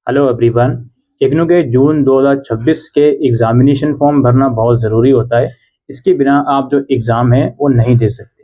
Hello everyone. IGNOU के जून 2026 के examination form भरना बहुत ज़रूरी होता है। इसके बिना आप जो एग्ज़ाम है वो नहीं दे सकते।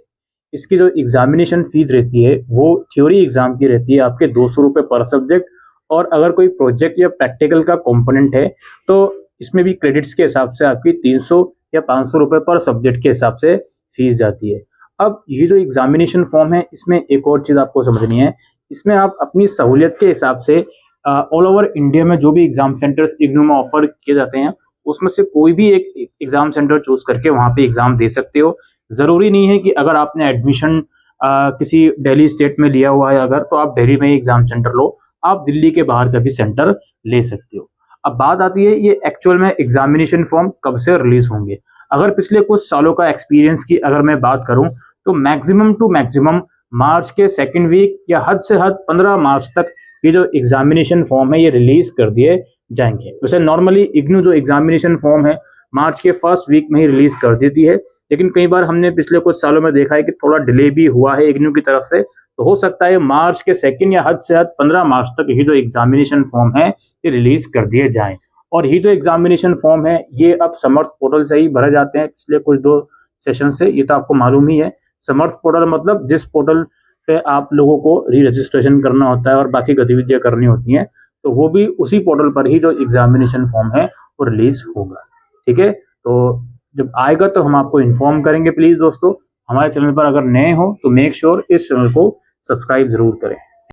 इसकी जो एग्जामिनेशन फ़ीस रहती है वो थ्योरी एग्ज़ाम की रहती है आपके 200 रुपये पर सब्जेक्ट। और अगर कोई प्रोजेक्ट या प्रैक्टिकल का कंपोनेंट है तो इसमें भी क्रेडिट्स के हिसाब से आपकी 300 या 500 रुपये पर सब्जेक्ट के हिसाब से फीस जाती है। अब ये जो एग्जामिनेशन फॉर्म है इसमें एक और चीज़ आपको समझनी है। इसमें आप अपनी सहूलियत के हिसाब से ऑल ओवर इंडिया में जो भी एग्जाम सेंटर्स इग्नू में ऑफर किए जाते हैं उसमें से कोई भी एक एग्जाम सेंटर चूज करके वहां पे एग्जाम दे सकते हो। जरूरी नहीं है कि अगर आपने एडमिशन किसी दिल्ली स्टेट में लिया हुआ है अगर तो आप दिल्ली में ही एग्जाम सेंटर लो। आप दिल्ली के बाहर का भी सेंटर ले सकते हो। अब बात आती है ये एक्चुअल में एग्जामिनेशन फॉर्म कब से रिलीज होंगे। अगर पिछले कुछ सालों का एक्सपीरियंस की अगर मैं बात करूं तो मैक्सिमम टू मैक्सिमम मार्च के सेकेंड वीक या हद से हद 15 मार्च तक ये जो एग्जामिनेशन फॉर्म है ये रिलीज कर दिए जाएंगे। वैसे नॉर्मली इग्नू जो एग्जामिनेशन फॉर्म है मार्च के फर्स्ट वीक में ही रिलीज कर देती है, लेकिन कई बार हमने पिछले कुछ सालों में देखा है कि थोड़ा डिले भी हुआ है इग्नू की तरफ से। तो हो सकता है मार्च के सेकेंड या हद से हद 15 मार्च तक ये जो एग्जामिनेशन फॉर्म है ये रिलीज कर दिए जाएं। और ये जो एग्जामिनेशन फॉर्म है ये अब समर्थ पोर्टल से ही भरे जाते हैं पिछले कुछ 2 सेशन से। ये तो आपको मालूम ही है। समर्थ पोर्टल मतलब जिस पोर्टल पे आप लोगों को री रजिस्ट्रेशन करना होता है और बाकी गतिविधियां करनी होती हैं, तो वो भी उसी पोर्टल पर ही जो एग्जामिनेशन फॉर्म है वो रिलीज होगा। ठीक है, तो जब आएगा तो हम आपको इन्फॉर्म करेंगे। प्लीज दोस्तों, हमारे चैनल पर अगर नए हो तो मेक श्योर इस चैनल को सब्सक्राइब जरूर करें।